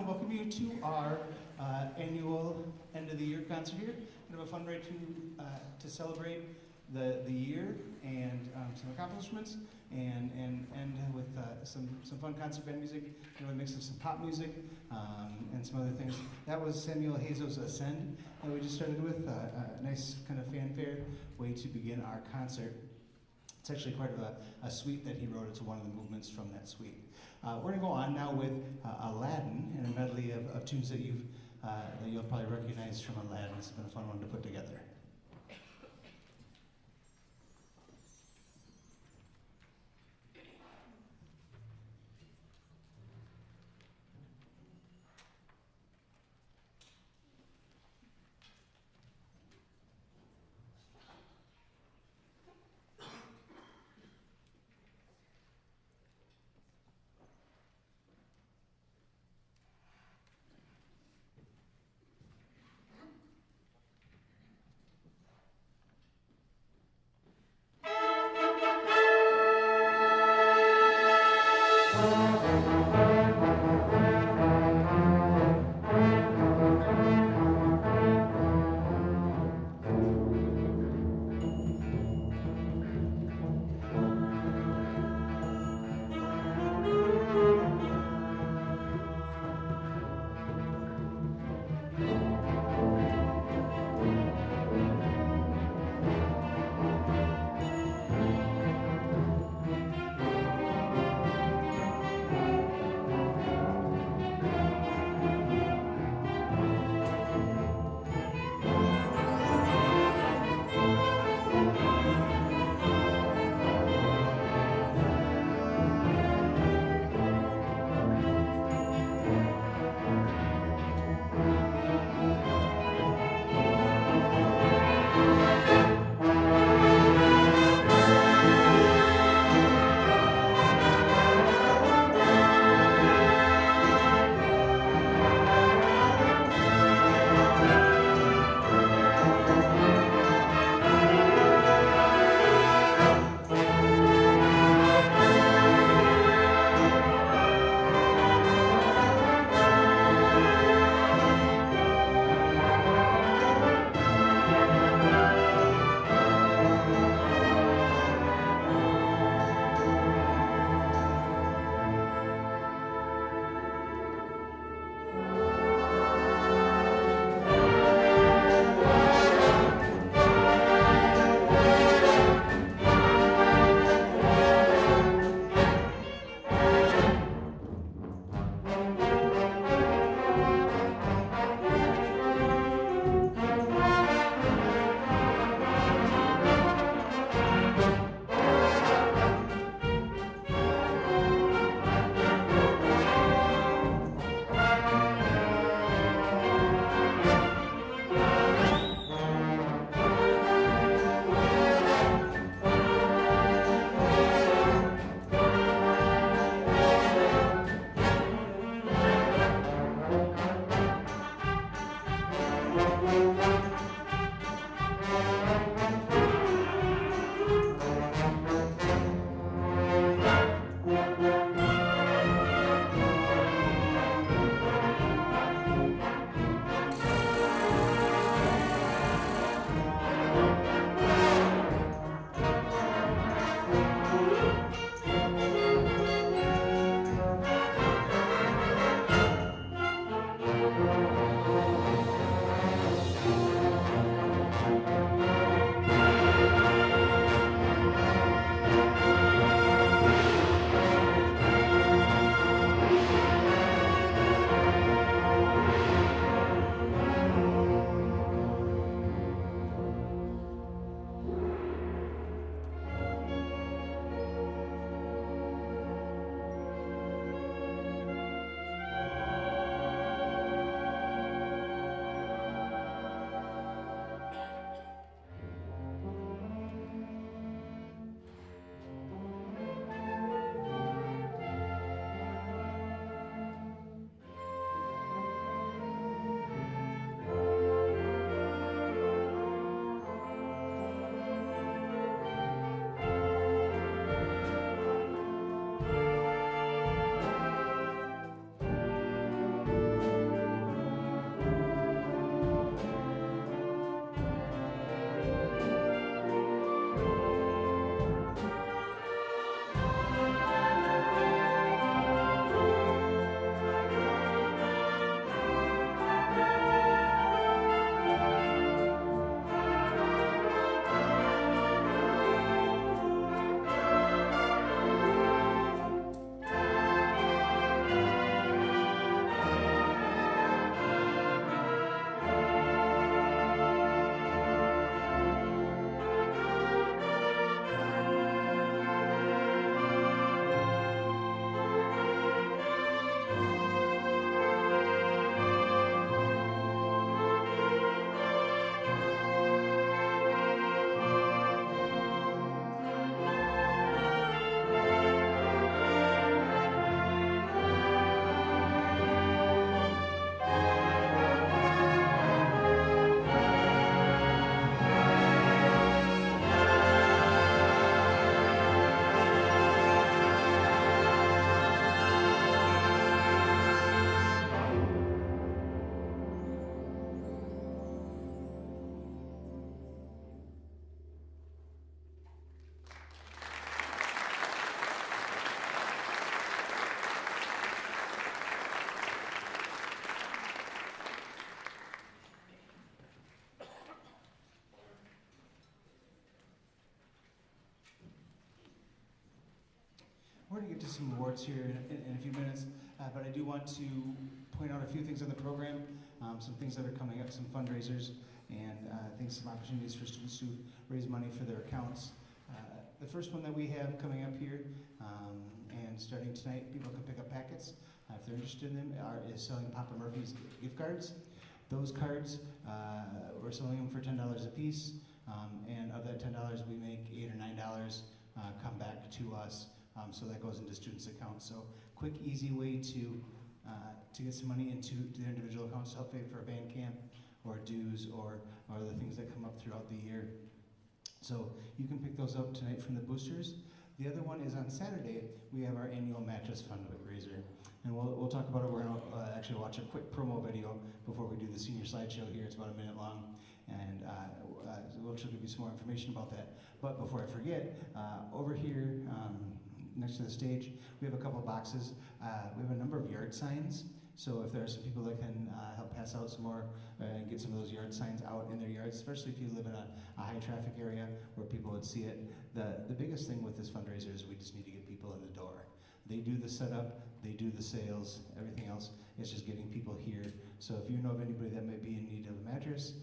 want to welcome you to our annual end of the year concert here. Kind of a fun way to celebrate the year and some accomplishments, and end with some fun concert band music, a mix of some pop music and some other things. That was Samuel Hazo's Ascend that we just started with, a nice kind of fanfare way to begin our concert. It's actually part of a suite that he wrote. It's one of the movements from that suite. We're going to go on now with Aladdin and a medley of tunes that you'll probably recognize from Aladdin. It's been a fun one to put together. We're going to get to some awards here in a few minutes, but I do want to point out a few things on the program, some things that are coming up, some fundraisers, and I think some opportunities for students to raise money for their accounts. The first one that we have coming up here, and starting tonight, people can pick up packets if they're interested in them, is selling Papa Murphy's gift cards. Those cards, we're selling them for $10 a piece, and of that $10, we make $8 or $9 come back to us, so that goes into students' accounts. So quick, easy way to get some money into their individual accounts to help pay for a band camp or dues or the things that come up throughout the year. So you can pick those up tonight from the boosters. The other one is on Saturday, we have our annual mattress fundraiser. And we'll talk about it. We're going to actually watch a quick promo video before we do the senior slideshow here. It's about a minute long, and we'll give you some more information about that. But before I forget, over here next to the stage, we have a couple boxes. We have a number of yard signs. So if there are some people that can help pass out some more and get some of those yard signs out in their yards, especially if you live in a high traffic area where people would see it. The biggest thing with this fundraiser is we just need to get people in the door. They do the setup, they do the sales, everything else is just getting people here. So if you know of anybody that might be in need of a mattress,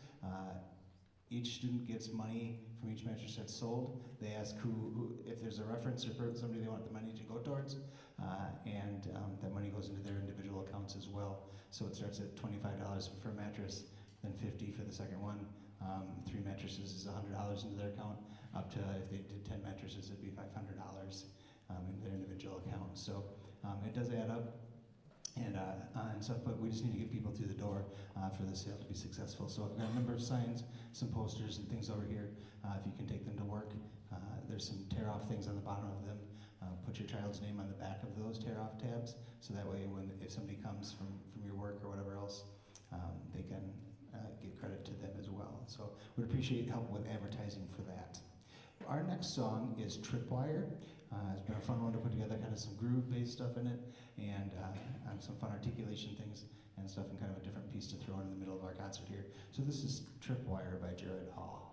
each student gets money from each mattress that's sold. They ask who if there's a reference or somebody they want the money to go towards, and that money goes into their individual accounts as well. So it starts at $25 for a mattress, then $50 for the second one. 3 mattresses is $100 into their account, up to if they did 10 mattresses, it'd be $500 in their individual account. So it does add up and stuff, but we just need to get people through the door for the sale to be successful. So I've got a number of signs, some posters and things over here. If you can take them to work, there's some tear-off things on the bottom of them. Put your child's name on the back of those tear-off tabs, so that way if somebody comes from your work or whatever else, they can give credit to them as well. So we'd appreciate help with advertising for that. Our next song is Tripwire. It's been a fun one to put together, kind of some groove-based stuff in it, and some fun articulation things and stuff, and kind of a different piece to throw in the middle of our concert here. So this is Tripwire by JaRod.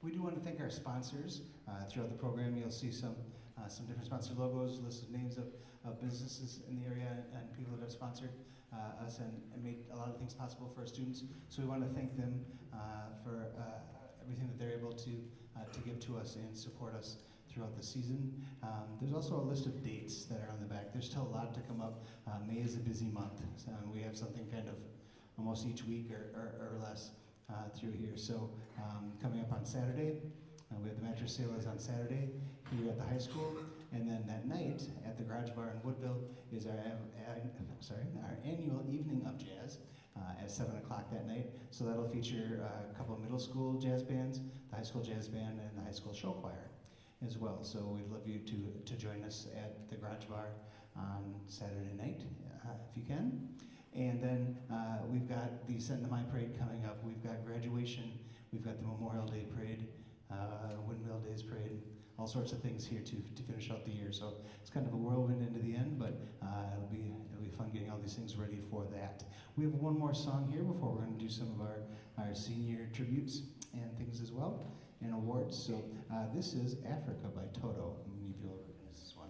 We do want to thank our sponsors. Throughout the program, you'll see some different sponsor logos, lists of names of businesses in the area and people that have sponsored us and made a lot of things possible for our students. So we want to thank them for everything that they're able to give to us and support us throughout the season. There's also a list of dates that are on the back. There's still a lot to come up. May is a busy month. So we have something kind of almost each week or less through here. So coming up on Saturday, we have the mattress sale is on Saturday here at the high school, and then that night at the Garage Bar in Woodville is our annual evening of jazz at 7 o'clock that night. So that'll feature a couple of middle school jazz bands, the high school jazz band, and the high school show choir as well. So we'd love you to join us at the Garage Bar on Saturday night if you can. And then we've got the Send to My Parade coming up. We've got graduation. We've got the Memorial Day Parade, Windmill Days Parade, all sorts of things here to finish out the year. So it's kind of a whirlwind into the end, but it'll be fun getting all these things ready for that. We have one more song here before we're going to do some of our senior tributes and things as well, and awards. So this is Africa by Toto. Many of you will recognize this one.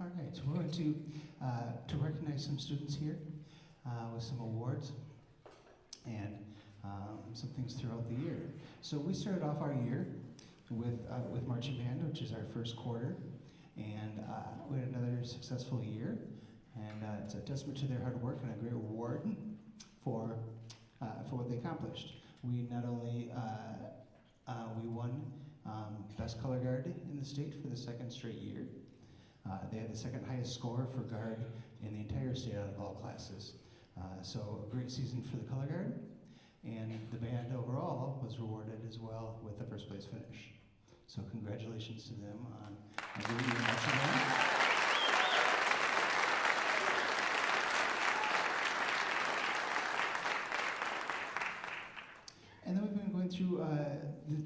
All right, so we're going to recognize some students here with some awards and some things throughout the year. So we started off our year with marching band, which is our first quarter, and we had another successful year, and it's a testament to their hard work and a great reward for what they accomplished. We not only we won Best Color Guard in the state for the second straight year. They had the second highest score for guard in the entire state out of all classes. So a great season for the Color Guard, and the band overall was rewarded as well with the first place finish. So congratulations to them on a good year marching band. And then we've been going through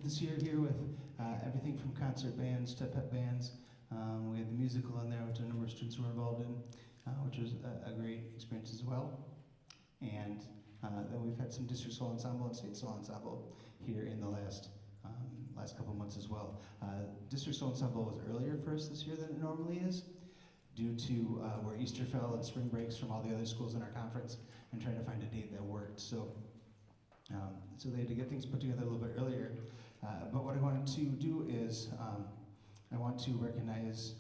this year here with everything from concert bands to pep bands. We had the musical in there, which a number of students were involved in, which was a great experience as well. And then we've had some district solo ensemble and state solo ensemble here in the last couple months as well. District solo ensemble was earlier for us this year than it normally is, due to where Easter fell and spring breaks from all the other schools in our conference, and trying to find a date that worked. So they had to get things put together a little bit earlier. But what I wanted to do is I want to recognize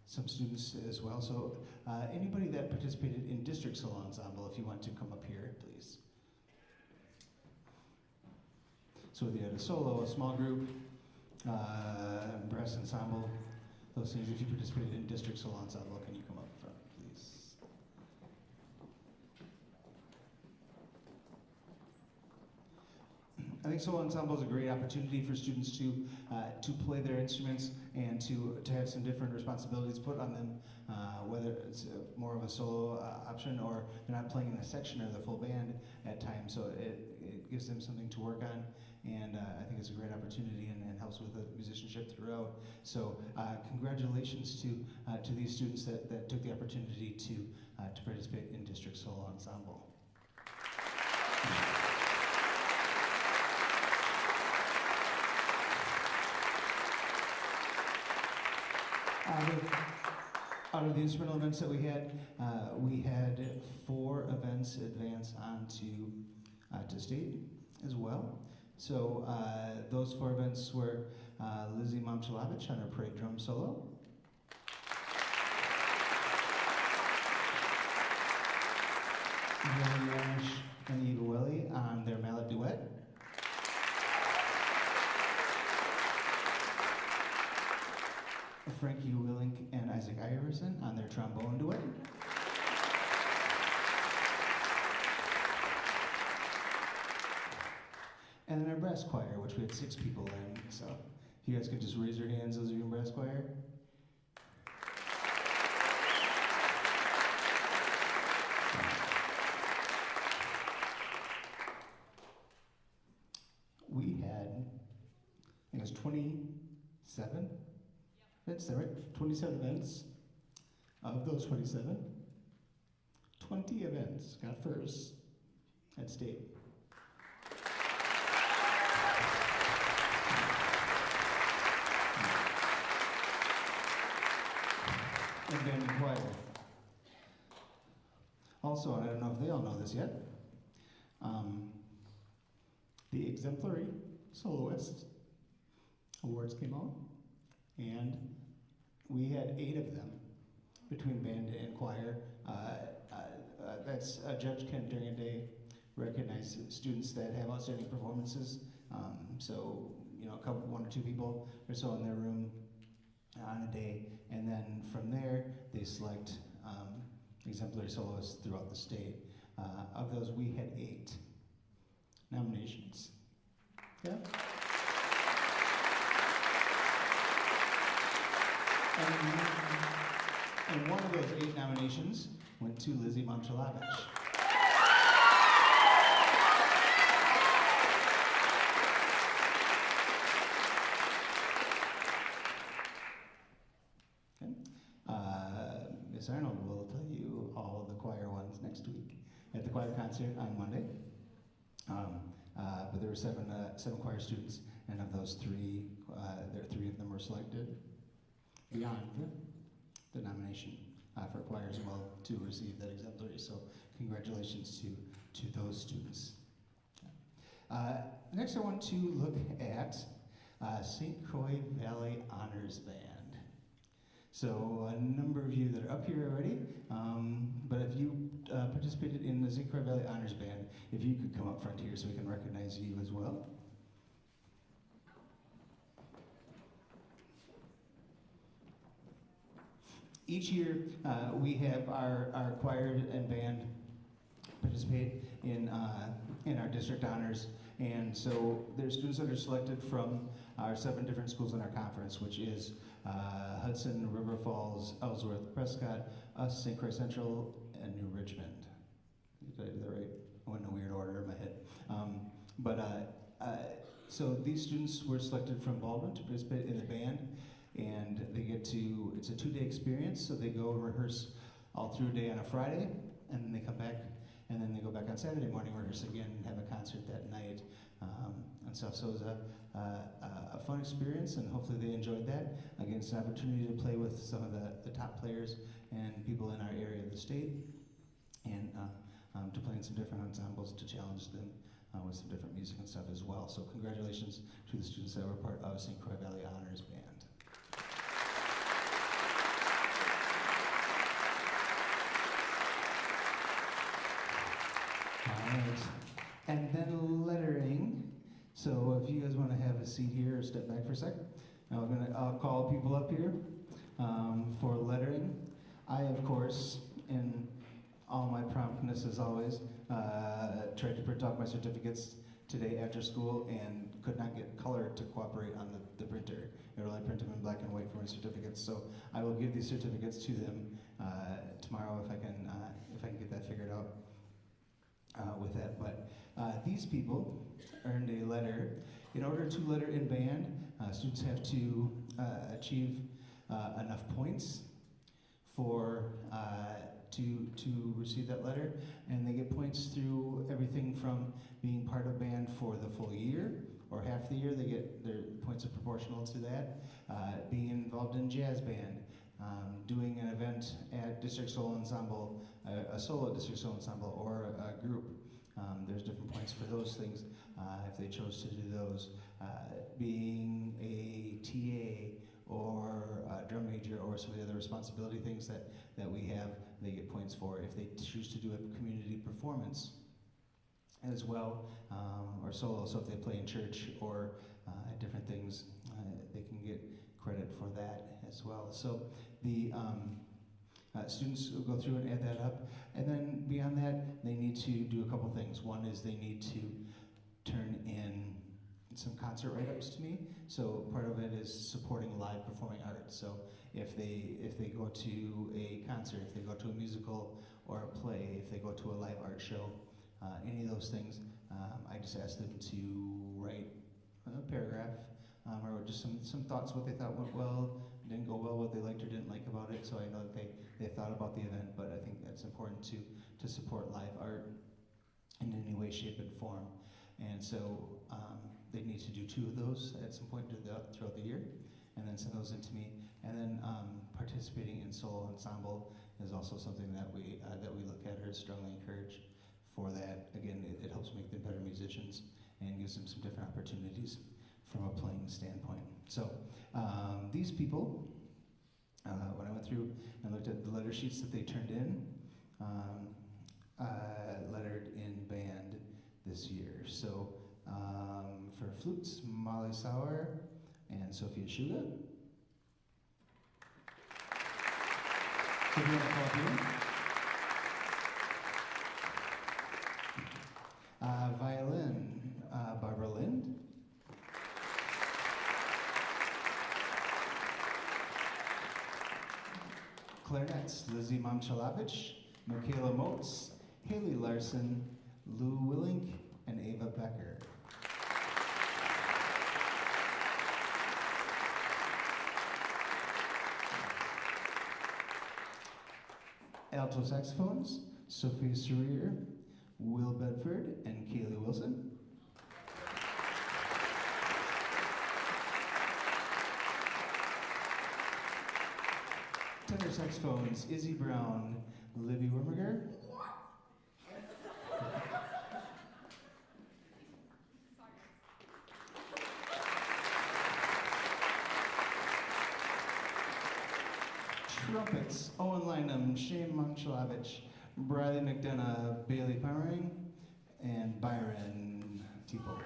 some students as well. So anybody that participated in district solo ensemble, if you want to come up here, please. So whether you had a solo, a small group, brass ensemble, those things, if you participated in district solo ensemble, can you come up front, please? I think solo ensemble is a great opportunity for students to play their instruments and to have some different responsibilities put on them, whether it's more of a solo option or they're not playing in a section or the full band at times. So it gives them something to work on, and I think it's a great opportunity and helps with the musicianship throughout. So congratulations to these students that took the opportunity to participate in district solo ensemble. Out of the instrumental events that we had 4 events advance on to state as well. So those 4 events were Lizzie Momchilovich on her parade drum solo, Jenny Ranish and Eva Welly on their mallet duet, Frankie Willink and Isaac Iverson on their trombone duet, and then our brass choir, which we had 6 people in. So if you guys could just raise your hands, those of you in brass choir. We had, I think it was 27. That's right, 27 events. Of those 27, 20 events got first at state. And band and choir. Also, and I don't know if they all know this yet, the Exemplary Soloist Awards came out, and we had 8 of them between band and choir. That's a judge can during a day recognize students that have outstanding performances. So one or two people or so in their room on a day, and then from there they select exemplary soloists throughout the state. Of those, we had 8 nominations. Yeah. And one of those 8 nominations went to Lizzie Momchilovich. Okay. Ms. Arnold will tell you all of the choir ones next week at the choir concert on Monday. But there were 7 choir students, and of those 3, 3 of them were selected beyond the nomination for choir as well to receive that exemplary. So congratulations to those students. Next I want to look at St. Croix Valley Honors Band. So a number of you that are up here already, but if you participated in the St. Croix Valley Honors Band, if you could come up front here so we can recognize you as well. Each year we have our choir and band participate in our district honors, and so there's students that are selected from our 7 different schools in our conference, which is Hudson, River Falls, Ellsworth, Prescott, us, St. Croix Central, and New Richmond. Did I do that right? I went in a weird order in my head. So these students were selected from Baldwin to participate in the band, and they get to, it's a 2-day experience, so they go rehearse all through a day on a Friday, and then they come back, and then they go back on Saturday morning, rehearse again, and have a concert that night, and stuff. So it was a fun experience, and hopefully they enjoyed that. Again, it's an opportunity to play with some of the top players and people in our area of the state, and to play in some different ensembles to challenge them with some different music and stuff as well. So congratulations to the students that were part of St. Croix Valley Honors Band. Alright, and then lettering. So if you guys want to have a seat here or step back for a second, I'll call people up here for lettering. I, of course, in all my promptness as always, tried to print off my certificates today after school and could not get color to cooperate on the printer. It would only print them in black and white for my certificates. So I will give these certificates to them tomorrow if I can get that figured out with that. But these people earned a letter. In order to letter in band, students have to achieve enough points for to receive that letter, and they get points through everything from being part of band for the full year or half the year. They get their points are proportional to that. Being involved in jazz band, doing an event at District Solo Ensemble, a solo District Solo Ensemble, or a group. There's different points for those things if they chose to do those. Being a TA or a drum major or some of the other responsibility things that we have, they get points for. If they choose to do a community performance as well, or solo, so if they play in church or different things, they can get credit for that as well. So the students will go through and add that up, and then beyond that, they need to do a couple things. One is they need to turn in some concert write-ups to me. So part of it is supporting live performing arts. So if they go to a concert, if they go to a musical or a play, if they go to a live art show, any of those things, I just ask them to write a paragraph or just some thoughts, what they thought went well, didn't go well, what they liked or didn't like about it. So I know that they thought about the event, but I think that's important to support live art in any way, shape, and form. And so they need to do 2 of those at some point throughout the year, and then send those in to me. And then participating in solo ensemble is also something that we look at or strongly encourage for that. Again, it helps make them better musicians and gives them some different opportunities from a playing standpoint. So these people, when I went through and looked at the letter sheets that they turned in, lettered in band this year. So for flutes, Molly Sauer and Sophia Shuga. If you want to call here. Violin, Barbara Lind. Clarinets, Lizzie Momchalovich, Michaela Motes, Haley Larson, Lou Willink, and Ava Becker. Alto saxophones, Sophia Surrier, Will Bedford, and Kaylee Wilson. Tenor saxophones, Izzy Brown, Libby Wimmerger. Trumpets, Owen Lynham, Shane Monchalovich, Bradley McDonough, Bailey Powering, and Byron Teeple.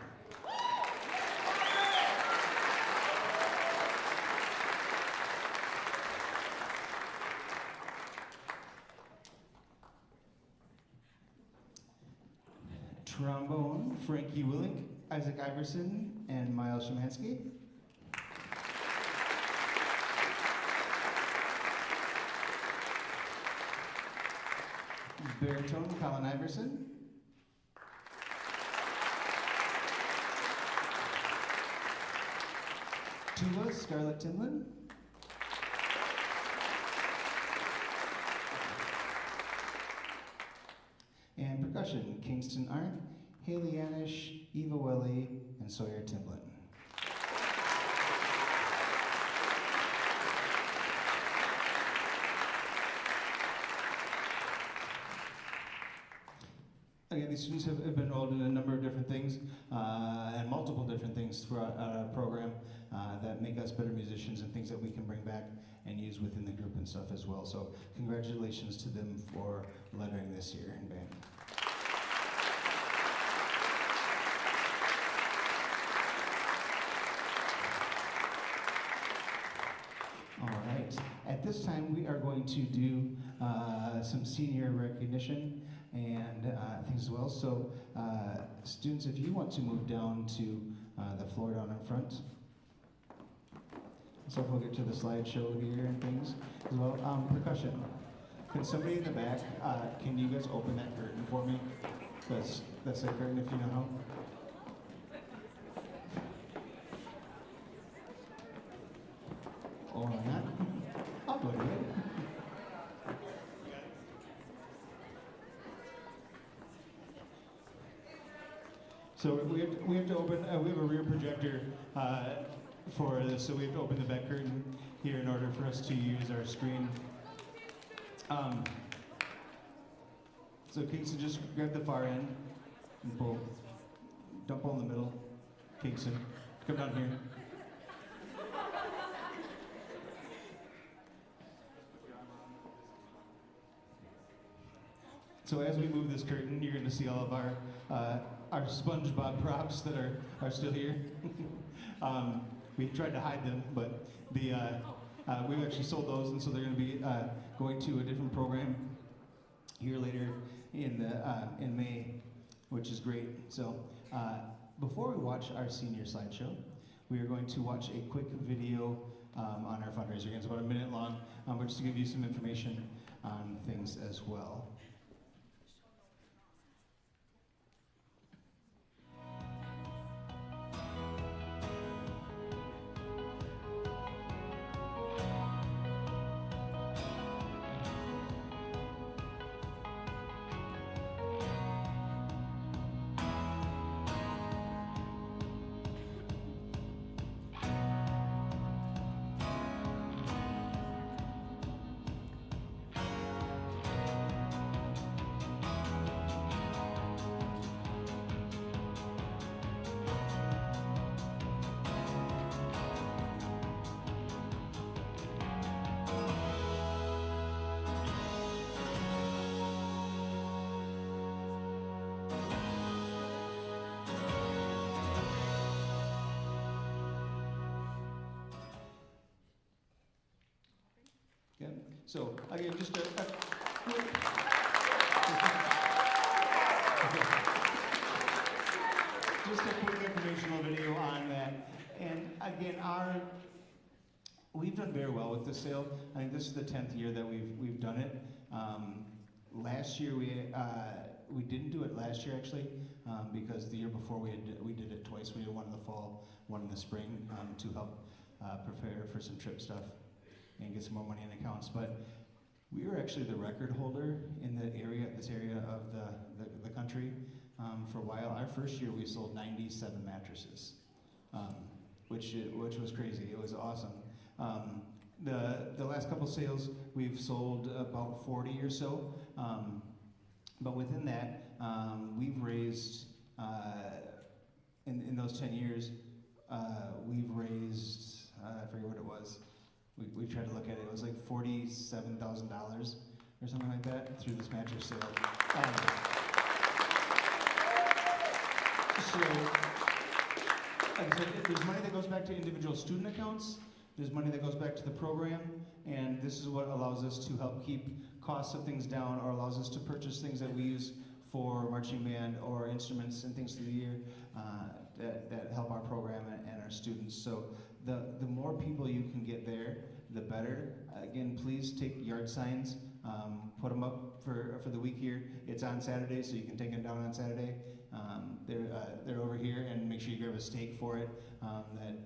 Trombone, Frankie Willink, Isaac Iverson, and Miles Szymanski. Baritone, Colin Iverson. Tuba, Scarlett Timlin. And percussion, Kingston Arndt, Haley Anish, Eva Welly, and Sawyer Timlin. Again, these students have been enrolled in a number of different things, and multiple different things throughout our program that make us better musicians and things that we can bring back and use within the group and stuff as well. So congratulations to them for lettering this year in band. All right, at this time we are going to do some senior recognition and things as well. So students, if you want to move down to the floor down in front. So we'll get to the slideshow here and things as well. Percussion. Can somebody in the back, can you guys open that curtain for me? That's that curtain if you know how. Or not. I'll go to it. So we have to open, we have a rear projector for this, so we have to open the back curtain here in order for us to use our screen. So Kingston, just grab the far end and pull. Don't pull in the middle. Kingston, come down here. So as we move this curtain, you're going to see all of our SpongeBob props that are still here. We tried to hide them, but we've actually sold those, and so they're going to be going to a different program here later in May, which is great. So before we watch our senior slideshow, we are going to watch a quick video on our fundraiser. It's about a minute long, but just to give you some information on things as well. So again, just a quick informational video on that. And again, we've done very well with this sale. I think this is the 10th year that we've done it. Last year we didn't do it last year actually because the year before we did it twice. We did one in the fall, one in the spring to help prepare for some trip stuff and get some more money in accounts. But we were actually the record holder in this area of the country for a while. Our first year we sold 97 mattresses, which was crazy. It was awesome. The last couple sales, we've sold about 40 or so. But within that, we've raised, in those 10 years, we've raised, I forget what it was. We tried to look at it. It was like $47,000 or something like that through this mattress sale. So, like I said, there's money that goes back to individual student accounts. There's money that goes back to the program, and this is what allows us to help keep costs of things down, or allows us to purchase things that we use for marching band or instruments and things through the year that help our program and our students. So the more people you can get there, the better. Again, please take yard signs, put them up for the week here. It's on Saturday, so you can take them down on Saturday. They're over here, and make sure you grab a stake for it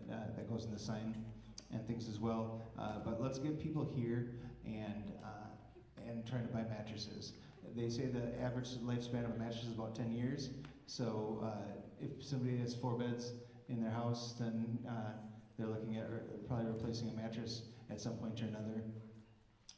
that goes in the sign and things as well. But let's get people here and try to buy mattresses. They say the average lifespan of a mattress is about 10 years. So if somebody has 4 beds in their house, then they're looking at probably replacing a mattress at some point or another.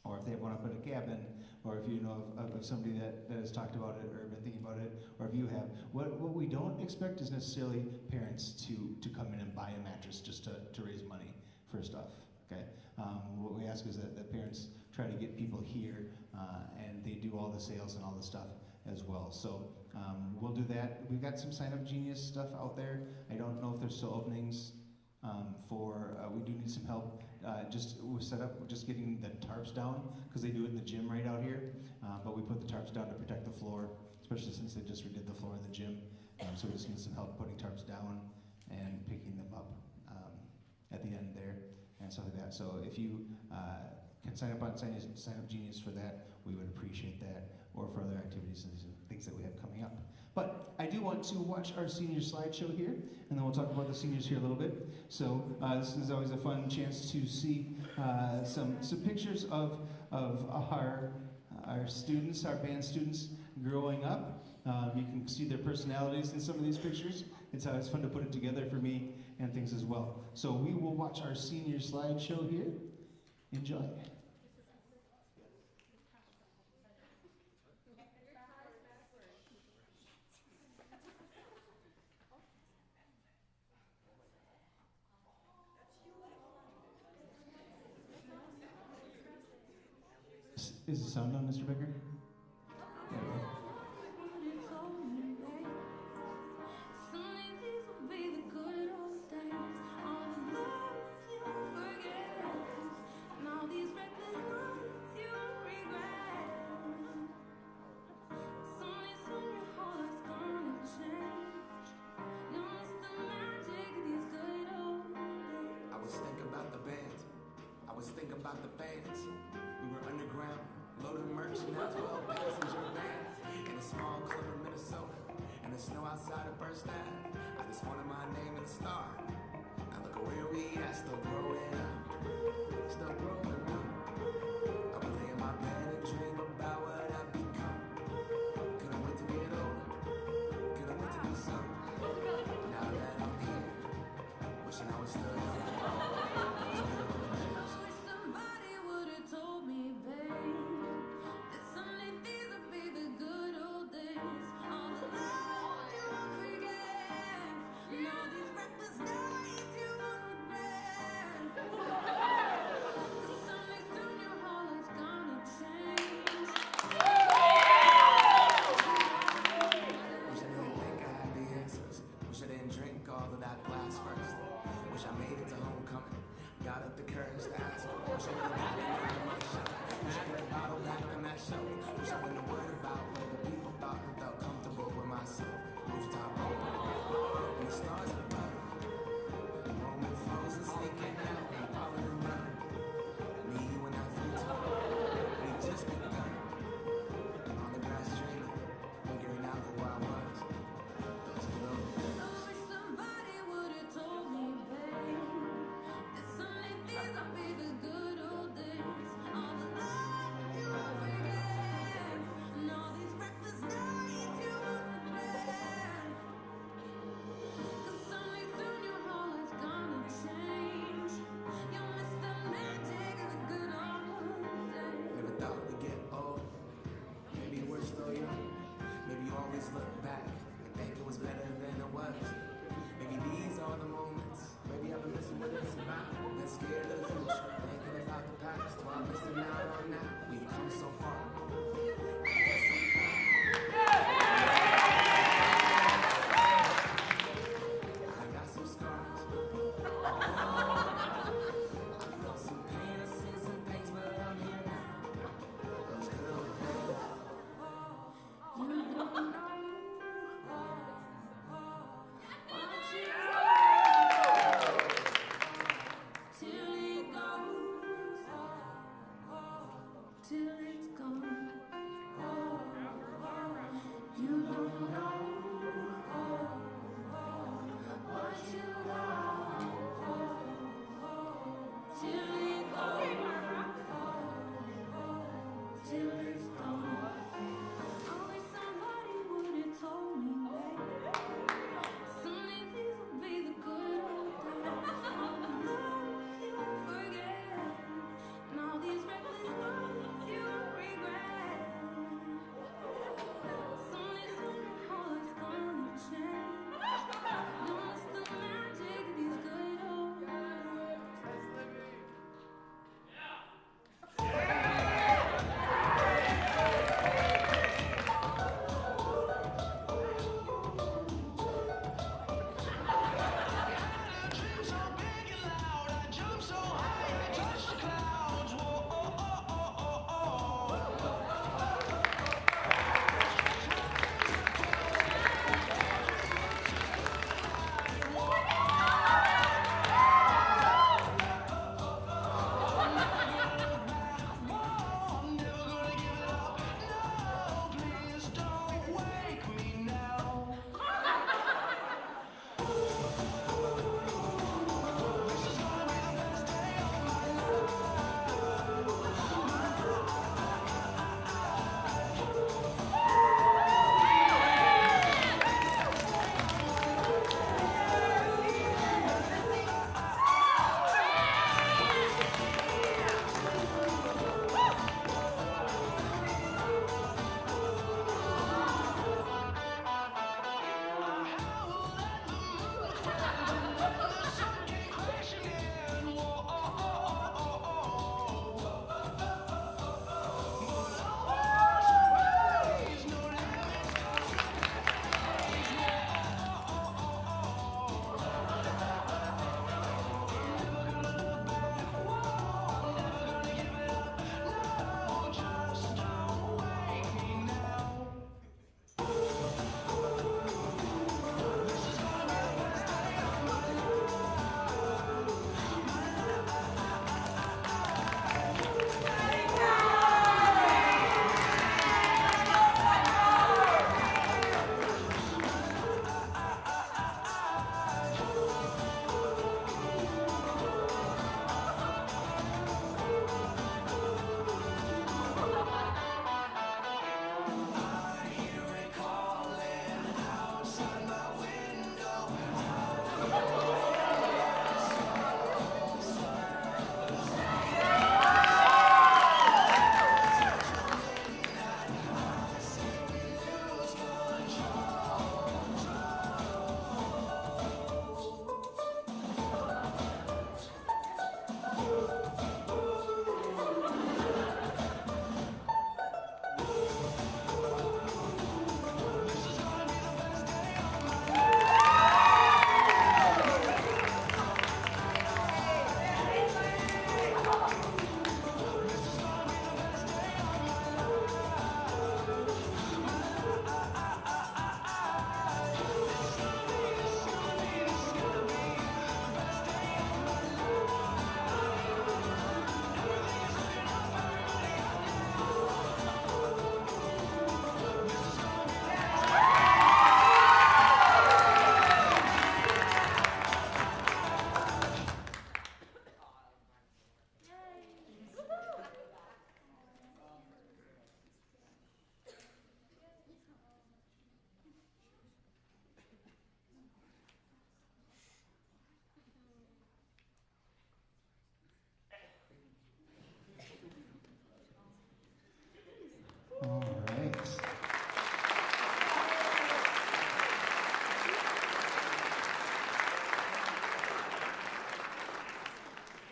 Or if they have one up at a cabin, or if you know of somebody that has talked about it or been thinking about it, or if you have. What we don't expect is necessarily parents to come in and buy a mattress just to raise money for stuff, okay? What we ask is that parents try to get people here, and they do all the sales and all the stuff as well. So we'll do that. We've got some Sign Up Genius stuff out there. I don't know if there's still openings we do need some help. We're set up just getting the tarps down, because they do it in the gym right out here. But we put the tarps down to protect the floor, especially since they just redid the floor in the gym. So we just need some help putting tarps down and picking them up at the end there and stuff like that. So if you can sign up on Sign Up Genius for that, we would appreciate that, or for other activities and things that we have coming up. But I do want to watch our senior slideshow here, and then we'll talk about the seniors here a little bit. So this is always a fun chance to see some pictures of our students, our band students growing up. You can see their personalities in some of these pictures. It's always fun to put it together for me and things as well. So we will watch our senior slideshow here. Enjoy. Is the sound on, Mr. Becker? There we go.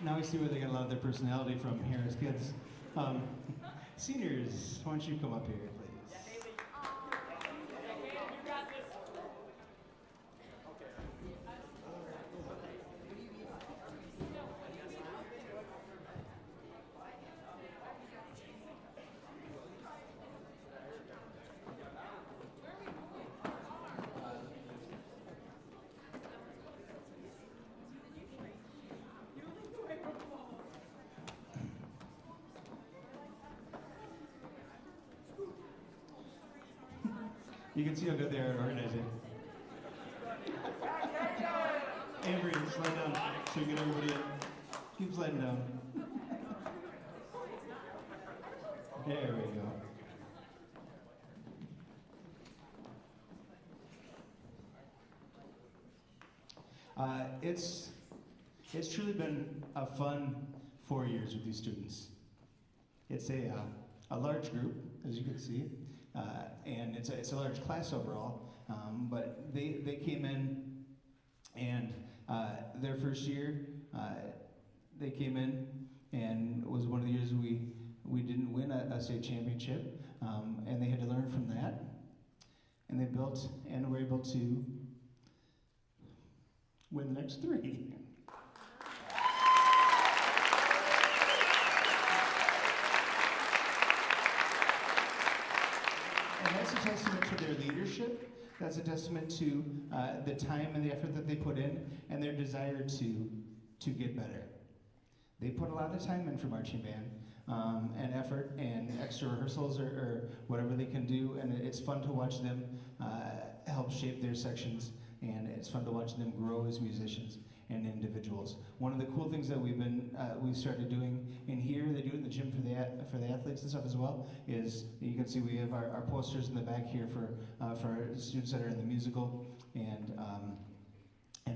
now we see where they got a lot of their personality from here as kids. Seniors, why don't you come up here, please? You can see how good they are at organizing. Avery, slide down so we get everybody in. Keep sliding down. There we go. It's truly been a fun 4 years with these students. It's a large group, as you can see. And it's a large class overall, but they came in, and their first year, they came in, and it was one of the years we didn't win a state championship, and they had to learn from that, and they built and were able to win the next 3. And that's a testament to their leadership. That's a testament to the time and the effort that they put in and their desire to get better. They put a lot of time in for marching band and effort and extra rehearsals or whatever they can do, and it's fun to watch them help shape their sections, and it's fun to watch them grow as musicians and individuals. One of the cool things that we've started doing in here, they do it in the gym for the athletes and stuff as well, is you can see we have our posters in the back here for students that are in the musical and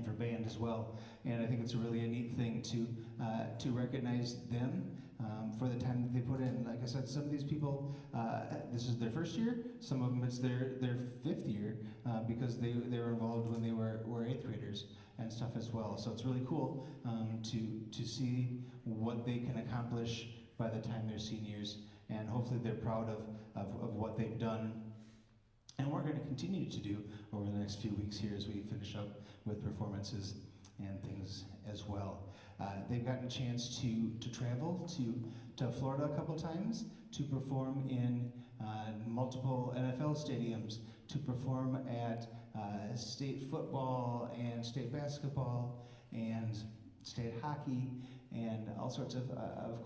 for band as well. And I think it's really a neat thing to recognize them for the time that they put in. Like I said, some of these people, this is their first year. Some of them it's their 5th year because they were involved when they were 8th graders and stuff as well. So it's really cool to see what they can accomplish by the time they're seniors, and hopefully they're proud of what they've done. And we're going to continue to do over the next few weeks here as we finish up with performances and things as well. They've gotten a chance to travel to Florida a couple times, to perform in multiple NFL stadiums, to perform at state football and state basketball and state hockey and all sorts of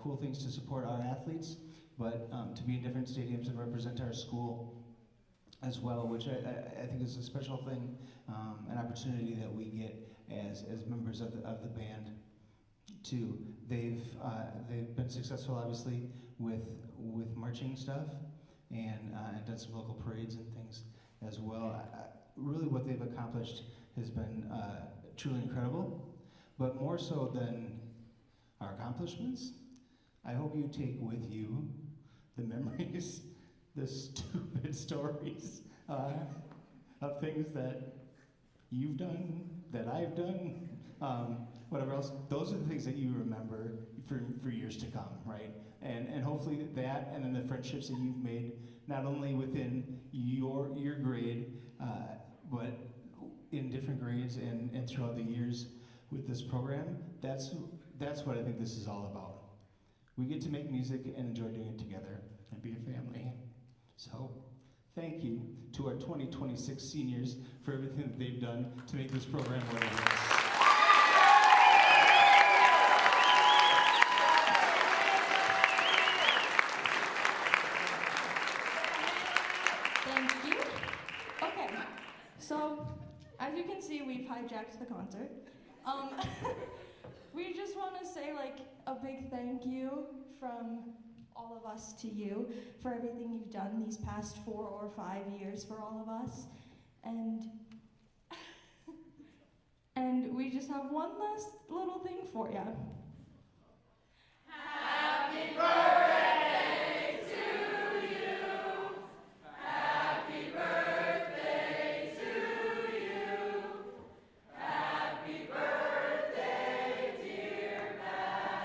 cool things to support our athletes, but to be in different stadiums and represent our school as well, which I think is a special thing, an opportunity that we get as members of the band too. They've been successful, obviously, with marching stuff and done some local parades and things as well. Really, what they've accomplished has been truly incredible. But more so than our accomplishments, I hope you take with you the memories, the stupid stories of things that you've done, that I've done, whatever else. Those are the things that you remember for years to come, right? And hopefully that, and then the friendships that you've made, not only within your grade, but in different grades and throughout the years with this program. That's what I think this is all about. We get to make music and enjoy doing it together and be a family. So, thank you to our 2026 seniors for everything that they've done to make this program what it is. Thank you. Okay, so as you can see, we've hijacked the concert. We just want to say a big thank you from all of us to you for everything you've done these past 4 or 5 years for all of us. And we just have one last little thing for you. Happy birthday to you. Happy birthday to you. Happy birthday, dear Matt.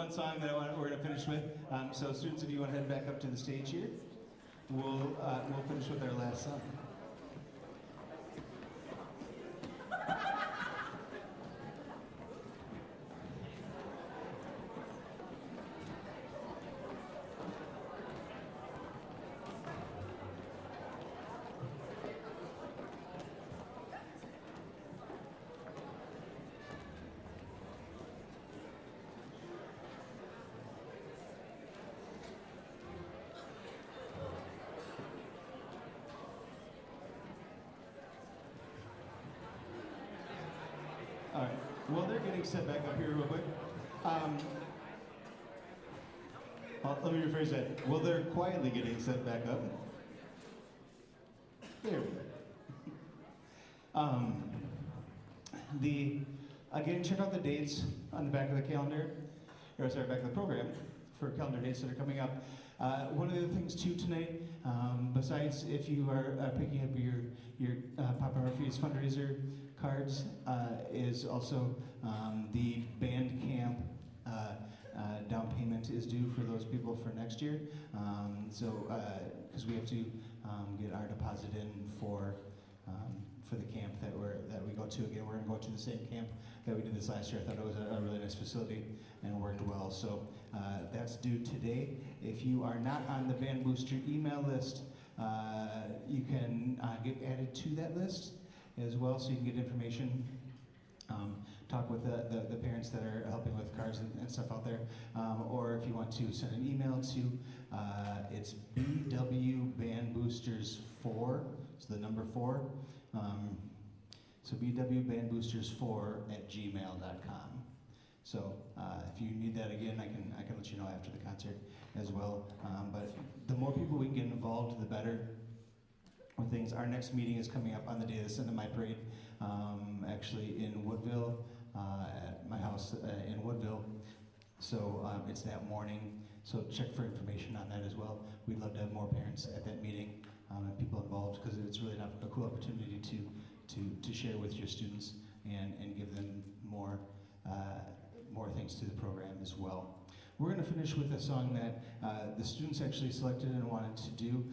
fun song that we're going to finish with. So students, if you want to head back up to the stage here, we'll finish with our last song. All right. Well, they're getting set back up here real quick. Let me rephrase that. Well, they're quietly getting set back up. There we go. Again, check out the dates on the back of the calendar, or sorry, back of the program for calendar dates that are coming up. One of the things too tonight, besides if you are picking up your Papa Murphy's fundraiser cards, is also the band camp down payment is due for those people for next year. Because we have to get our deposit in for the camp that we go to. Again, we're going to go to the same camp that we did this last year. I thought it was a really nice facility and worked well. So that's due today. If you are not on the Band Booster email list, you can get added to that list as well, so you can get information. Talk with the parents that are helping with cars and stuff out there. Or if you want to send an email to, it's BWBandBoosters4, so the number 4. So BWBandBoosters4@gmail.com. So if you need that again, I can let you know after the concert as well. But the more people we can get involved, the better. With things, our next meeting is coming up on the day of the Send-A-My Parade, actually in Woodville, at my house in Woodville. So it's that morning. So check for information on that as well. We'd love to have more parents at that meeting and people involved, because it's really a cool opportunity to share with your students and give them more things to the program as well. We're going to finish with a song that the students actually selected and wanted to do.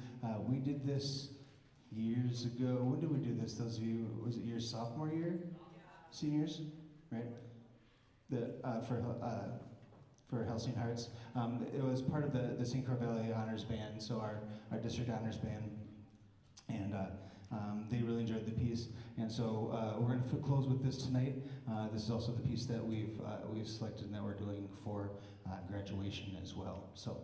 We did this years ago. When did we do this? Those of you, was it your sophomore year? Seniors, right? For Halcyon Hearts. It was part of the St. Croix Valley Honors Band, so our district honors band, and they really enjoyed the piece. And so we're going to close with this tonight. This is also the piece that we've selected and that we're doing for graduation as well. So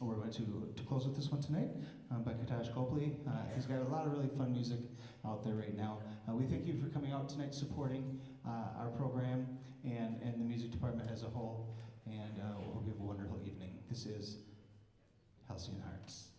we're going to close with this one tonight by Katahj Copley. He's got a lot of really fun music out there right now. We thank you for coming out tonight, supporting our program and the music department as a whole, and we'll give a wonderful evening. This is Halcyon Hearts.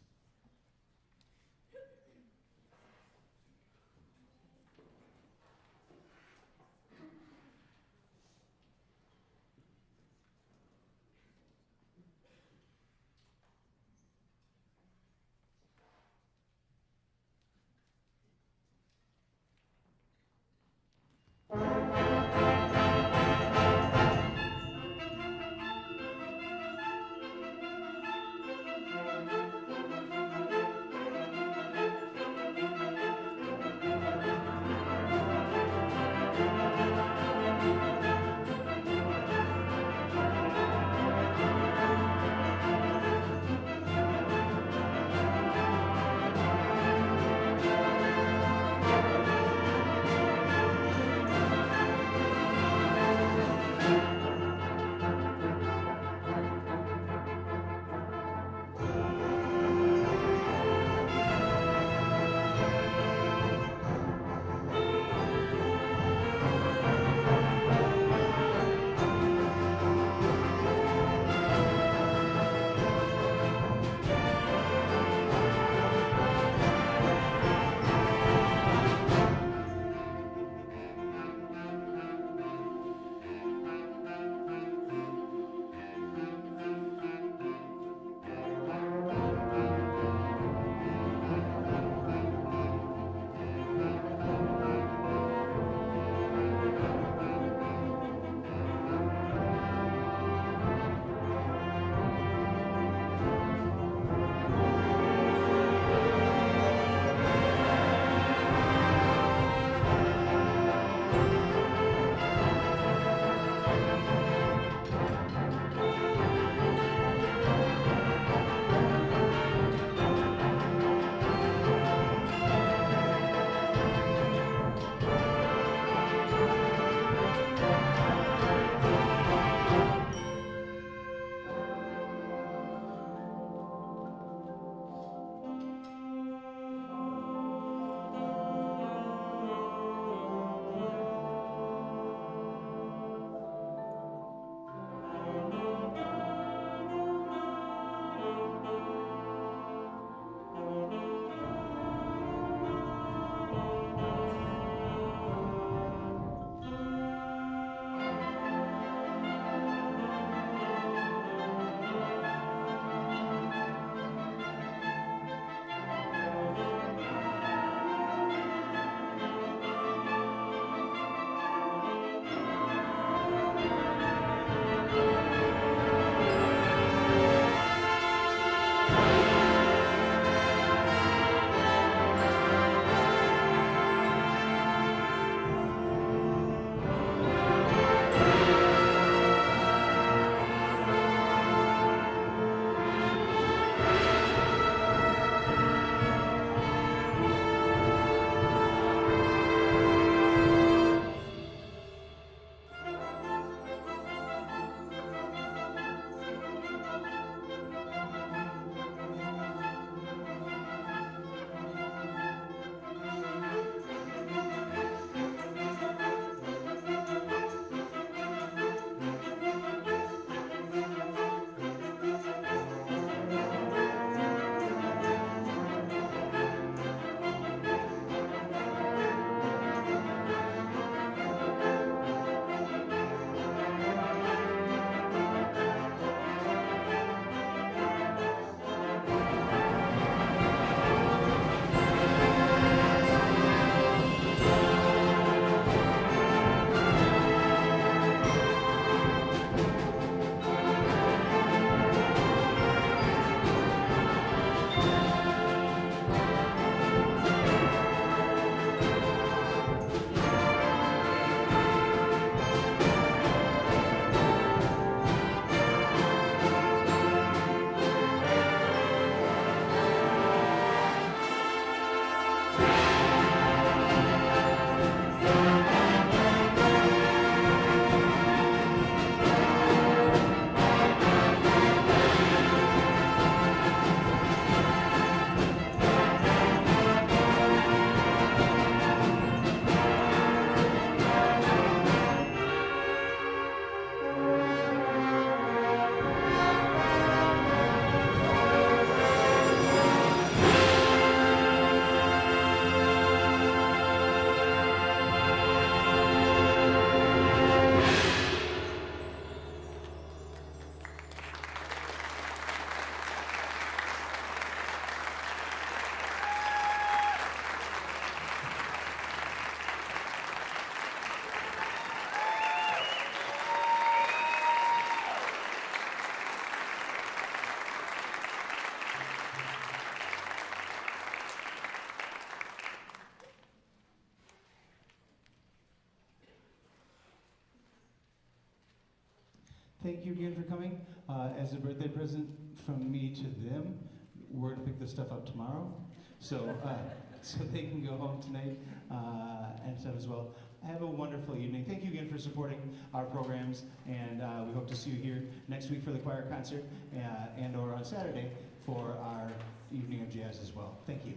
thank you again for coming. As a birthday present from me to them, we're gonna pick this stuff up tomorrow, so so they can go home tonight and stuff as well. Have a wonderful evening. Thank you again for supporting our programs, and we hope to see you here next week for the choir concert and or on Saturday for our evening of jazz as well. Thank you.